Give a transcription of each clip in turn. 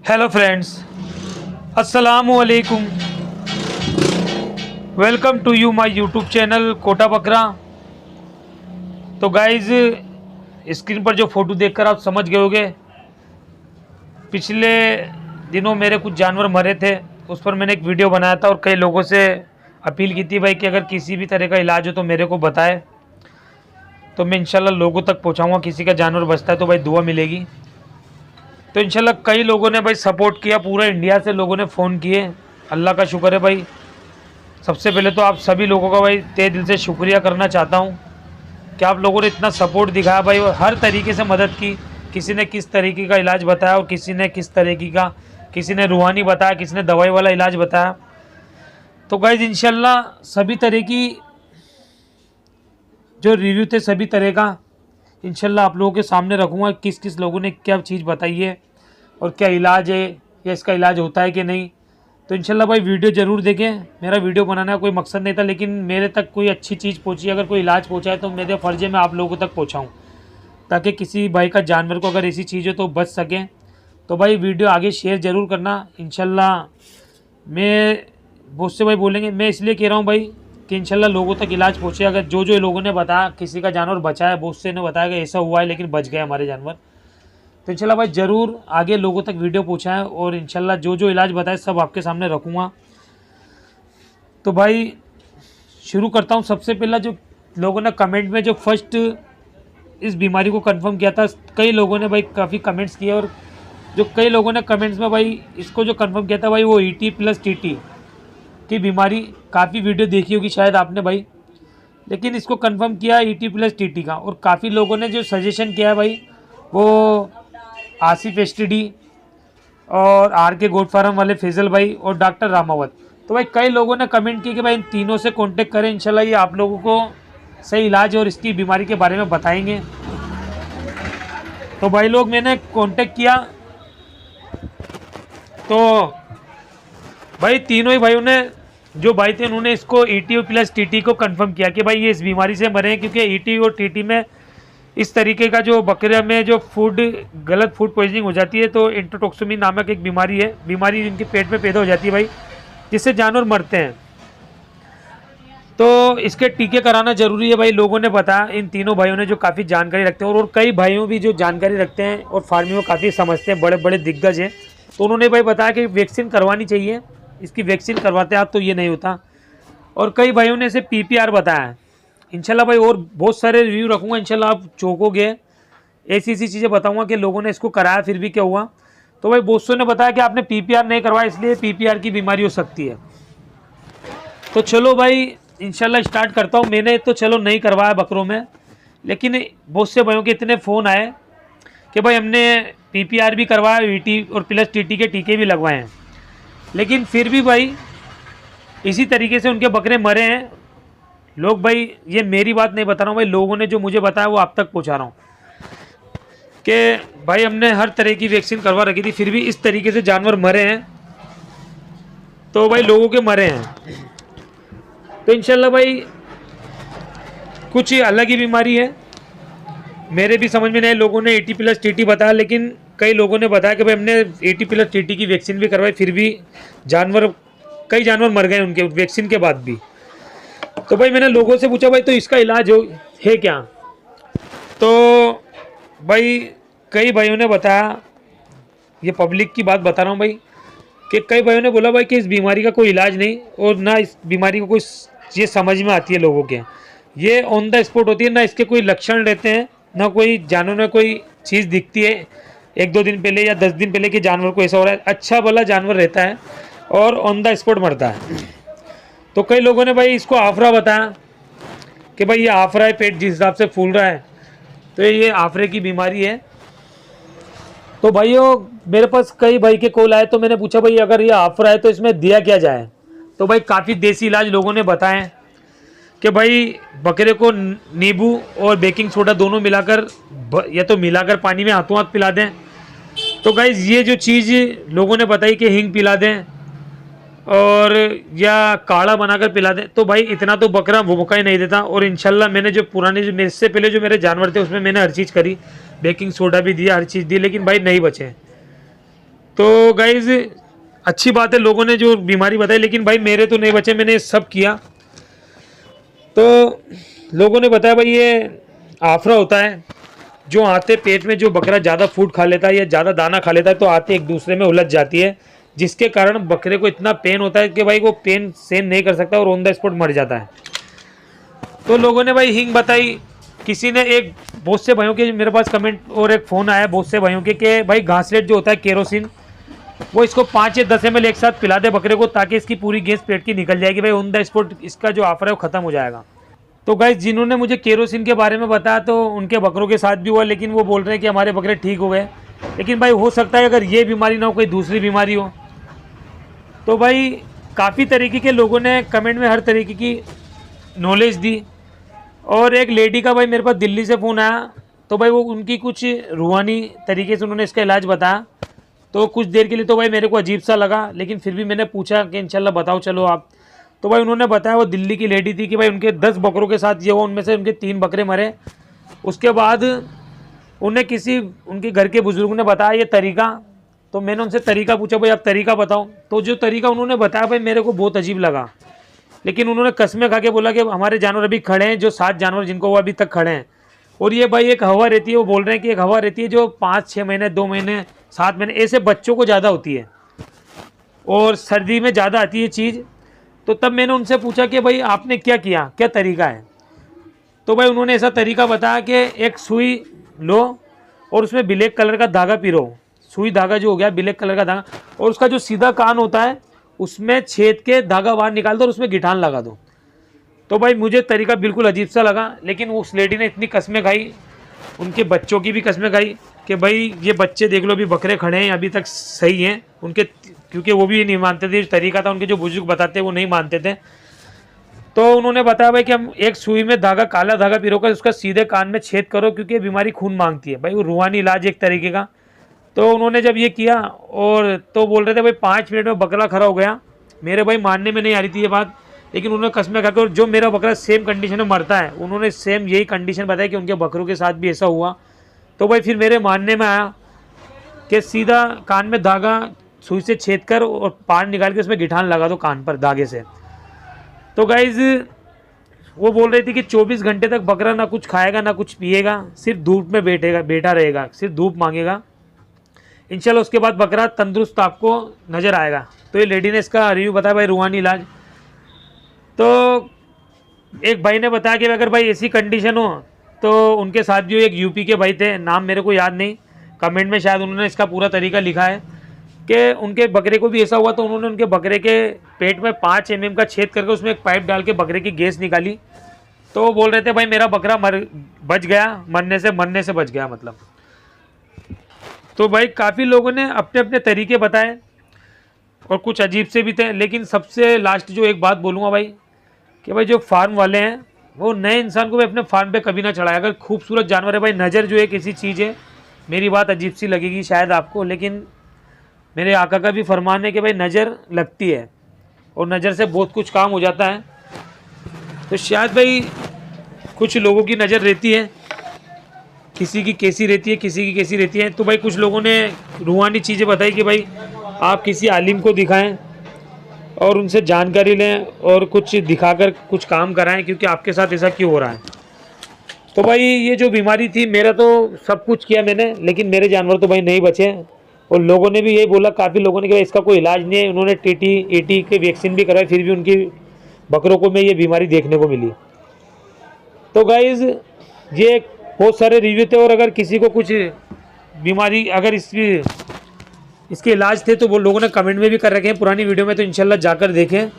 Hello friends, अस्सलामु अलैकुम। Welcome to you my YouTube channel Kota Bakra. तो गाइज़, स्क्रीन पर जो फ़ोटो देखकर आप समझ गए होंगे, पिछले दिनों मेरे कुछ जानवर मरे थे। उस पर मैंने एक वीडियो बनाया था और कई लोगों से अपील की थी भाई कि अगर किसी भी तरह का इलाज हो तो मेरे को बताए, तो मैं इंशाल्लाह लोगों तक पहुंचाऊंगा। किसी का जानवर बचता है तो भाई दुआ मिलेगी। तो इंशाल्लाह कई लोगों ने भाई सपोर्ट किया, पूरा इंडिया से लोगों ने फ़ोन किए। अल्लाह का शुक्र है भाई। सबसे पहले तो आप सभी लोगों का भाई तहे दिल से शुक्रिया करना चाहता हूँ कि आप लोगों ने इतना सपोर्ट दिखाया भाई, और हर तरीके से मदद की। किसी ने किस तरीके का इलाज बताया और किसी ने किस तरीके का, किसी ने रूहानी बताया, किसी ने दवाई वाला इलाज बताया। तो गाइज इंशाल्लाह सभी तरह की जो रिव्यू थे सभी तरह का इंशाल्लाह आप लोगों के सामने रखूँगा। किस किस लोगों ने क्या चीज़ बताई है और क्या इलाज है या इसका इलाज होता है कि नहीं। तो इंशाल्लाह भाई वीडियो ज़रूर देखें। मेरा वीडियो बनाने का कोई मकसद नहीं था, लेकिन मेरे तक कोई अच्छी चीज़ पहुंची, अगर कोई इलाज पहुंचा है तो मेरे फ़र्ज़ है मैं आप लोगों तक पहुंचाऊं, ताकि किसी भाई का जानवर को अगर ऐसी चीज़ हो तो बच सकें। तो भाई वीडियो आगे शेयर ज़रूर करना इंशाल्लाह। मैं बहुत से भाई बोलेंगे, मैं इसलिए कह रहा हूँ भाई कि इंशाल्लाह लोगों तक इलाज पहुँचे। अगर जो जो लोगों ने बताया, किसी का जानवर बचा है, बहुत से ने बताया कि ऐसा हुआ है लेकिन बच गए हमारे जानवर, तो इंशाल्लाह भाई ज़रूर आगे लोगों तक वीडियो पहुँचाएँ और इंशाल्लाह जो जो इलाज बताए सब आपके सामने रखूँगा। तो भाई शुरू करता हूँ। सबसे पहला जो लोगों ने कमेंट में जो फर्स्ट इस बीमारी को कंफर्म किया था, कई लोगों ने भाई काफ़ी कमेंट्स किए, और जो कई लोगों ने कमेंट्स में भाई इसको जो कंफर्म किया था भाई वो ET+TT की बीमारी। काफ़ी वीडियो देखी होगी शायद आपने भाई, लेकिन इसको कंफर्म किया ET+TT का। और काफ़ी लोगों ने जो सजेशन किया है भाई वो आसिफ STD और RK गोट फार्म वाले फैजल भाई और डॉक्टर रामावत। तो भाई कई लोगों ने कमेंट किया कि भाई इन तीनों से कांटेक्ट करें, इंशाल्लाह ये आप लोगों को सही इलाज और इसकी बीमारी के बारे में बताएंगे। तो भाई लोग मैंने कांटेक्ट किया, तो भाई तीनों ही भाइयों ने, जो भाई थे उन्होंने इसको ET+TT को कंफर्म किया कि भाई ये इस बीमारी से मरे हैं, क्योंकि ET और TT में इस तरीके का जो बकरे में जो गलत फूड पॉइजनिंग हो जाती है, तो इंट्रोटॉक्सिमिया नामक एक बीमारी है, बीमारी इनके पेट में पैदा हो जाती है भाई, जिससे जानवर मरते हैं। तो इसके टीके कराना ज़रूरी है भाई। लोगों ने बताया, इन तीनों भाइयों ने जो काफ़ी जानकारी रखते हैं, और कई भाइयों भी जो जानकारी रखते हैं और फार्मिंग में काफ़ी समझते हैं, बड़े बड़े दिग्गज हैं, तो उन्होंने भाई बताया कि वैक्सीन करवानी चाहिए। इसकी वैक्सीन करवाते आप तो ये नहीं होता। और कई भाइयों ने इसे PPR बताया है। इंशाल्लाह भाई और बहुत सारे रिव्यू रखूँगा, इंशाल्लाह आप चौंकोगे। ऐसी चीज़ें बताऊँगा कि लोगों ने इसको कराया फिर भी क्या हुआ। तो भाई बहुत सौ ने बताया कि आपने PPR नहीं करवाया, इसलिए PPR की बीमारी हो सकती है। तो चलो भाई इंशाल्लाह स्टार्ट करता हूँ। मैंने तो चलो नहीं करवाया बकरों में, लेकिन बहुत से भाइयों के इतने फ़ोन आए कि भाई हमने PPR भी करवाया, ET और +TT के टीके भी लगवाए हैं, लेकिन फिर भी भाई इसी तरीके से उनके बकरे मरे हैं। लोग भाई, ये मेरी बात नहीं बता रहा हूँ भाई, लोगों ने जो मुझे बताया वो आप तक पहुँचा रहा हूँ कि भाई हमने हर तरह की वैक्सीन करवा रखी थी, फिर भी इस तरीके से जानवर मरे हैं। तो भाई लोगों के मरे हैं, तो इंशाल्लाह भाई कुछ अलग ही बीमारी है। मेरे भी समझ में नहीं, लोगों ने ET+TT बताया, लेकिन कई लोगों ने बताया कि भाई हमने ET+TT की वैक्सीन भी करवाई, फिर भी कई जानवर मर गए उनके वैक्सीन के बाद भी। तो भाई मैंने लोगों से पूछा भाई तो इसका इलाज है क्या। तो भाई कई भाइयों ने बताया, ये पब्लिक की बात बता रहा हूँ भाई, कि कई भाइयों ने बोला भाई कि इस बीमारी का कोई इलाज नहीं, और ना इस बीमारी को कोई ये समझ में आती है लोगों के। ये ऑन द स्पॉट होती है, ना इसके कोई लक्षण रहते हैं, ना कोई जानवर में कोई चीज़ दिखती है 1-2 दिन पहले या 10 दिन पहले कि जानवर को ऐसा हो रहा है। अच्छा भला जानवर रहता है और ऑन द स्पॉट मरता है। तो कई लोगों ने भाई इसको आफरा बताया कि भाई ये आफरा है, पेट जिस हिसाब से फूल रहा है तो ये आफरे की बीमारी है। तो भाइयों मेरे पास कई भाई के कॉल आए, तो मैंने पूछा भाई अगर ये आफरा है तो इसमें दिया क्या जाए। तो भाई काफ़ी देसी इलाज लोगों ने बताए कि भाई बकरे को नींबू और बेकिंग सोडा दोनों मिलाकर, या तो मिलाकर पानी में हाथों हाथ पिला दें। तो गाइज ये जो चीज़ लोगों ने बताई कि हींग पिला दें और या काढ़ा बनाकर पिला दें, तो भाई इतना तो बकरा भूखा ही नहीं देता। और इंशाल्लाह मैंने जो पुराने जो मेरे से पहले जो मेरे जानवर थे उसमें मैंने हर चीज़ करी, बेकिंग सोडा भी दिया, हर चीज़ दी, लेकिन भाई नहीं बचे। तो गाइज अच्छी बात है, लोगों ने जो बीमारी बताई, लेकिन भाई मेरे तो नहीं बचे, मैंने सब किया। तो लोगों ने बताया भाई ये आफरा होता है, जो आते पेट में जो बकरा ज़्यादा फूड खा लेता है या ज़्यादा दाना खा लेता है तो आते एक दूसरे में उलझ जाती है, जिसके कारण बकरे को इतना पेन होता है कि भाई वो पेन सहन नहीं कर सकता और ऑन द स्पॉट मर जाता है। तो लोगों ने भाई हींग बताई, किसी ने एक बहुत से भाइयों के मेरे पास कमेंट और एक फ़ोन आया बहुत से भाइयों के कि भाई घासलेट जो होता है केरोसिन, वो इसको 5 या 10 ml एक साथ पिला दे बकरे को, ताकि इसकी पूरी गैस पेट की निकल जाएगी, भाई ऑन द स्पॉट इसका जो आफर है वो ख़त्म हो जाएगा। तो गाइस जिन्होंने मुझे केरोसिन के बारे में बताया तो उनके बकरों के साथ भी हुआ, लेकिन वो बोल रहे हैं कि हमारे बकरे ठीक हो गए। लेकिन भाई हो सकता है अगर ये बीमारी ना हो कोई दूसरी बीमारी हो। तो भाई काफ़ी तरीके के लोगों ने कमेंट में हर तरीके की नॉलेज दी। और एक लेडी का भाई मेरे पास दिल्ली से फ़ोन आया, तो भाई वो उनकी कुछ रूहानी तरीके से उन्होंने इसका इलाज बताया। तो कुछ देर के लिए तो भाई मेरे को अजीब सा लगा, लेकिन फिर भी मैंने पूछा कि इंशाल्लाह बताओ चलो आप। तो भाई उन्होंने बताया वो दिल्ली की लेडी थी कि भाई उनके 10 बकरों के साथ ये हुआ, उनमें से उनके 3 बकरे मरे। उसके बाद उन्हें किसी उनके घर के बुज़ुर्ग ने बताया ये तरीका। तो मैंने उनसे तरीका पूछा, भाई आप तरीका बताओ। तो जो तरीका उन्होंने बताया भाई मेरे को बहुत अजीब लगा, लेकिन उन्होंने कसमें खा के बोला कि हमारे जानवर अभी खड़े हैं, जो 7 जानवर जिनको वो अभी तक खड़े हैं। और ये भाई एक हवा रहती है, वो बोल रहे हैं कि एक हवा रहती है जो 5-6 महीने, 2 महीने, 7 महीने ऐसे बच्चों को ज़्यादा होती है और सर्दी में ज़्यादा आती है चीज़। तो तब मैंने उनसे पूछा कि भाई आपने क्या किया, क्या तरीका है। तो भाई उन्होंने ऐसा तरीका बताया कि एक सुई लो और उसमें ब्लैक कलर का धागा पिरो, सुई धागा जो हो गया ब्लैक कलर का धागा, और उसका जो सीधा कान होता है उसमें छेद के धागा बाहर निकाल दो और उसमें गिठान लगा दो। तो भाई मुझे तरीका बिल्कुल अजीब सा लगा, लेकिन उस लेडी ने इतनी कसमें खाई, उनके बच्चों की भी कसमें खाई कि भाई ये बच्चे देख लो अभी बकरे खड़े हैं अभी तक सही हैं उनके, क्योंकि वो भी नहीं मानते थे, तरीका था उनके जो बुजुर्ग बताते वो नहीं मानते थे। तो उन्होंने बताया भाई कि हम एक सुई में धागा, काला धागा पिरोकर उसका सीधे कान में छेद करो, क्योंकि ये बीमारी खून मांगती है। भाई वो रूहानी इलाज एक तरीके का। तो उन्होंने जब ये किया और तो बोल रहे थे भाई 5 मिनट में बकरा खड़ा हो गया। मेरे भाई मानने में नहीं आ रही थी ये बात, लेकिन उन्होंने कसमें खाकर, और जो मेरा बकरा सेम कंडीशन में मरता है उन्होंने सेम यही कंडीशन बताया कि उनके बकरों के साथ भी ऐसा हुआ। तो भाई फिर मेरे मानने में आया कि सीधा कान में धागा सुई से छेद कर और पार निकाल के उसमें गिठान लगा दो कान पर धागे से। तो गाइज़ वो बोल रही थी कि 24 घंटे तक बकरा ना कुछ खाएगा ना कुछ पिएगा, सिर्फ धूप में बैठा रहेगा, सिर्फ धूप मांगेगा। इंशाल्लाह उसके बाद बकरा तंदुरुस्त आपको नज़र आएगा। तो ये लेडी ने इसका रिव्यू बताया भाई रूहानी इलाज। तो एक भाई ने बताया कि अगर भाई ऐसी कंडीशन हो तो उनके साथ जो एक यूपी के भाई थे, नाम मेरे को याद नहीं, कमेंट में शायद उन्होंने इसका पूरा तरीका लिखा है कि उनके बकरे को भी ऐसा हुआ। तो उन्होंने उनके बकरे के पेट में 5 mm का छेद करके उसमें एक पाइप डाल के बकरे की गैस निकाली। तो वो बोल रहे थे भाई मेरा बकरा बच गया, मरने से बच गया मतलब। तो भाई काफ़ी लोगों ने अपने अपने तरीके बताए और कुछ अजीब से भी थे, लेकिन सबसे लास्ट जो एक बात बोलूँगा भाई कि भाई जो फार्म वाले हैं वो नए इंसान को भी अपने फार्म पे कभी ना चढ़ाए। अगर खूबसूरत जानवर है भाई, नज़र जो एक ऐसी चीज़ है, मेरी बात अजीब सी लगेगी शायद आपको, लेकिन मेरे आका का भी फरमान है कि भाई नज़र लगती है और नज़र से बहुत कुछ काम हो जाता है। तो शायद भाई कुछ लोगों की नज़र रहती है, किसी की कैसी रहती है, किसी की कैसी रहती है। तो भाई कुछ लोगों ने रूहानी चीज़ें बताई कि भाई आप किसी आलिम को दिखाएं और उनसे जानकारी लें और कुछ दिखाकर कुछ काम कराएं, क्योंकि आपके साथ ऐसा क्यों हो रहा है। तो भाई ये जो बीमारी थी, मेरा तो सब कुछ किया मैंने, लेकिन मेरे जानवर तो भाई नहीं बचे। और लोगों ने भी यही बोला, काफ़ी लोगों ने कि भाई इसका कोई इलाज नहीं है। उन्होंने टीटी एटी के वैक्सीन भी कराए, फिर भी उनकी बकरों को में ये बीमारी देखने को मिली। तो गाइज़ ये बहुत सारे रिव्यू थे, और अगर किसी को कुछ बीमारी, अगर इसके इलाज थे तो वो लोगों ने कमेंट में भी कर रखे हैं पुरानी वीडियो में, तो इंशाल्लाह जाकर देखें।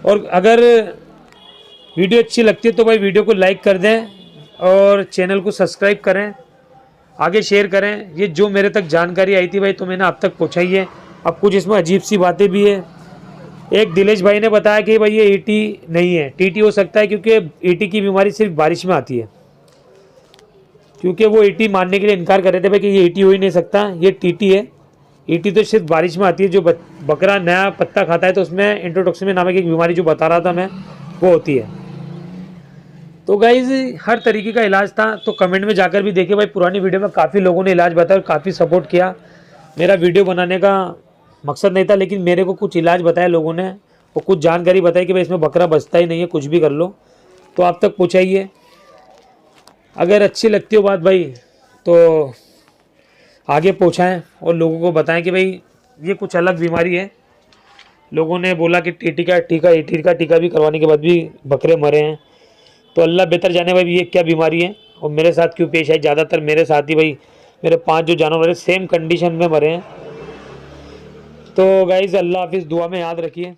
और अगर वीडियो अच्छी लगती है तो भाई वीडियो को लाइक कर दें और चैनल को सब्सक्राइब करें, आगे शेयर करें। ये जो मेरे तक जानकारी आई थी भाई तो मैंने आप तक पहुँचाई है। अब कुछ इसमें अजीब सी बातें भी है। एक दिलेश भाई ने बताया कि भाई ये ईटी नहीं है, टीटी हो सकता है, क्योंकि ईटी की बीमारी सिर्फ बारिश में आती है, क्योंकि वो ईटी मानने के लिए इनकार कर रहे थे भाई कि ये ईटी हो ही नहीं सकता, ये टीटी है। ईटी तो सिर्फ बारिश में आती है, जो बकरा नया पत्ता खाता है तो उसमें इंट्रोटॉक्सिमिया नामक एक बीमारी जो बता रहा था मैं, वो होती है। तो गाइज हर तरीके का इलाज था, तो कमेंट में जाकर भी देखिए भाई, पुरानी वीडियो में काफ़ी लोगों ने इलाज बताया और काफ़ी सपोर्ट किया। मेरा वीडियो बनाने का मकसद नहीं था, लेकिन मेरे को कुछ इलाज बताया लोगों ने, वो कुछ जानकारी बताई कि भाई इसमें बकरा बचता ही नहीं है, कुछ भी कर लो। तो आप तक पहुँचाइए, अगर अच्छी लगती हो बात भाई तो आगे पहुँचाएँ और लोगों को बताएं कि भाई ये कुछ अलग बीमारी है। लोगों ने बोला कि टीका भी करवाने के बाद भी बकरे मरे हैं। तो अल्लाह बेहतर जाने भाई ये क्या बीमारी है और मेरे साथ क्यों पेश आई। ज़्यादातर मेरे साथ ही भाई मेरे 5 जो जानवर मरे सेम कंडीशन में मरे हैं। तो गाइज़ अल्लाह हाफिज़, दुआ में याद रखिए।